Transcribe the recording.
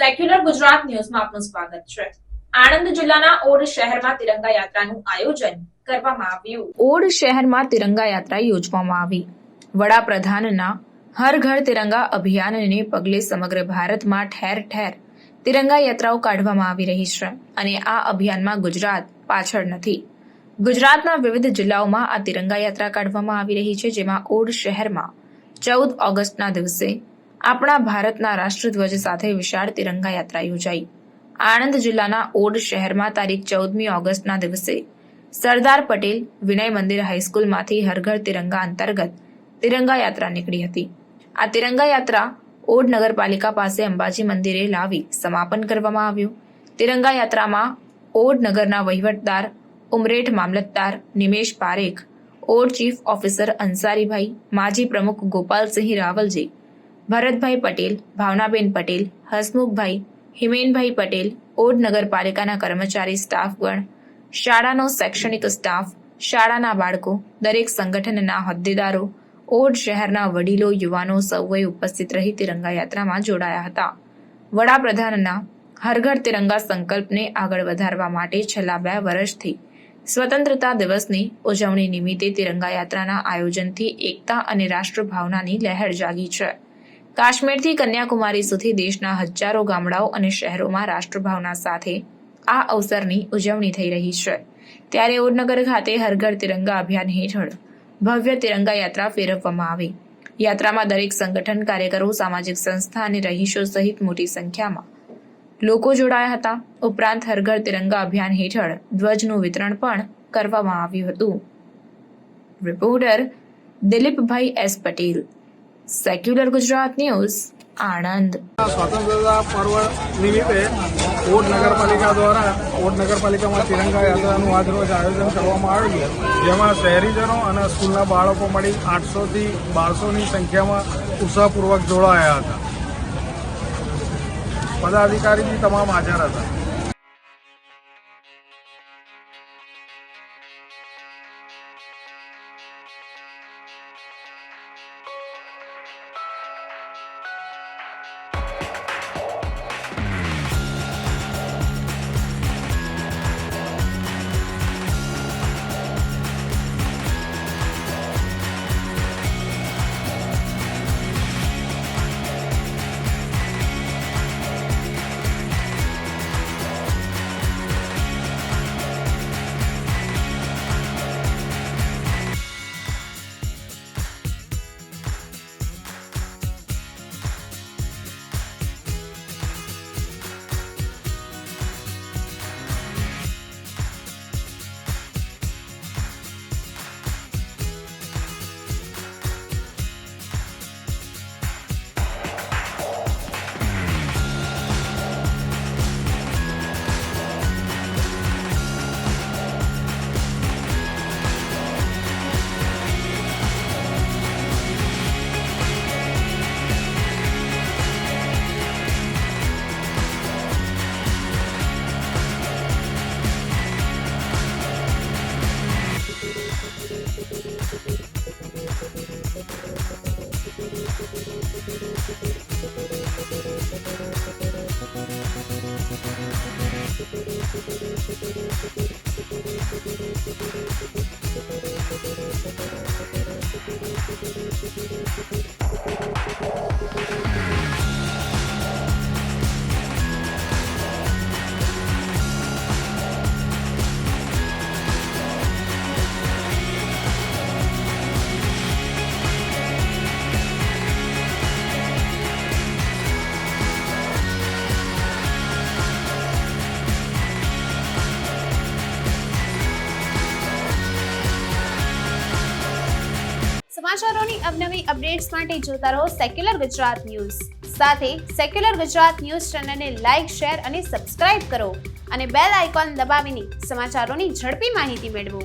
Secular Gujarat ન્યૂઝમાં આપનું સ્વાગત છે। આણંદ જિલ્લાના ઓડ શહેરમાં તિરંગા યાત્રાનું આયોજન કરવામાં આવ્યું। ઓડ શહેરમાં તિરંગા યાત્રા યોજવામાં આવી। વડાપ્રધાનના હર ઘર તિરંગા અભિયાનને પગલે સમગ્ર ભારતમાં ઠેર ઠેર તિરંગા યાત્રાઓ કાઢવામાં આવી રહી છે અને આ અભિયાનમાં ગુજરાત પાછળ નથી। ગુજરાતના વિવિધ જિલ્લાઓમાં આ તિરંગા યાત્રા કાઢવામાં આવી રહી છે, જેમાં ઓડ શહેરમાં 14 ઓગસ્ટના દિવસે આપણા ભારતના રાષ્ટ્રધ્વજ સાથે વિશાળ તિરંગા યાત્રા યોજાઈ। આણંદ જિલ્લાના ઓડ શહેરમાં તારીખ 14મી ઓગસ્ટના દિવસે સરદાર પટેલ વિનય મંદિર હાઈસ્કૂલમાંથી હર ઘર તિરંગા અંતર્ગત તિરંગા યાત્રા નીકળી હતી। આ તિરંગા યાત્રા ઓડ નગરપાલિકા પાસે અંબાજી મંદિરે લાવી સમાપન કરવામાં આવ્યું। તિરંગા યાત્રામાં ઓડ નગરના વહીવટદાર ઉમરેઠ મામલતદાર નિમેશ પારેખ, ઓડ ચીફ ઓફિસર અંસારીભાઈ, માજી પ્રમુખ ગોપાલસિંહ રાવલજી, ભરતભાઈ પટેલ, ભાવનાબેન પટેલ, હસમુખભાઈ, હિમેનભાઈ પટેલ, ઓડ નગરપાલિકાના કર્મચારી સ્ટાફગણ, શાળાનો શૈક્ષણિક સ્ટાફ, શાળાના બાળકો, દરેક સંગઠનના હોદ્દેદારો, ઓડ શહેરના વડીલો, યુવાનો સૌએ ઉપસ્થિત રહી તિરંગા યાત્રામાં જોડાયા હતા। વડાપ્રધાનના હર ઘર તિરંગા સંકલ્પને આગળ વધારવા માટે છેલ્લા 2 વર્ષથી સ્વતંત્રતા દિવસની ઉજવણી નિમિત્તે તિરંગા યાત્રાના આયોજનથી એકતા અને રાષ્ટ્રભાવનાની લહેર જાગી છે। કાશ્મીરથી કન્યાકુમારી સુધી દેશના હજારો ગામડાઓ અને શહેરોમાં રાષ્ટ્રભાવના સાથે આ અવસરની ઉજવણી થઈ રહી છે। ત્યારે ઓડનગર ખાતે હર ઘર તિરંગા અભિયાન હેઠળ ભવ્ય તિરંગા યાત્રા ફેરવવામાં આવી। યાત્રામાં દરેક સંગઠન, કાર્યકરો, સામાજિક સંસ્થા અને રહીશો સહિત મોટી સંખ્યામાં લોકો જોડાયા હતા। ઉપરાંત હર ઘર તિરંગા અભિયાન હેઠળ ધ્વજનું વિતરણ પણ કરવામાં આવ્યું હતું। Reporter Dilipbhai S Patel, secular Gujarat news, Anand. સ્વતંત્રતા પર્વ નિમિત્તે ઓડ નગરપાલિકા દ્વારા ઓડ નગરપાલિકામાં તિરંગા યાત્રાનું આજરોજ આયોજન કરવામાં આવ્યું, જેમાં શહેરીજનો અને સ્કૂલના બાળકો મળી 800 થી 1200ની સંખ્યામાં ઉત્સાહપૂર્વક જોડાયા હતા। પદાધિકારી તમામ હાજર હતા। સમાચારોની અવનવી અપડેટ્સ માટે જોતા રહો સેક્યુલર ગુજરાત ન્યૂઝ। સાથે સેક્યુલર ગુજરાત ન્યૂઝ ચેનલને લાઇક, શેર અને સબસ્ક્રાઇબ કરો અને બેલ આઇકોન દબાવીને સમાચારોની ઝડપી માહિતી મેળવો।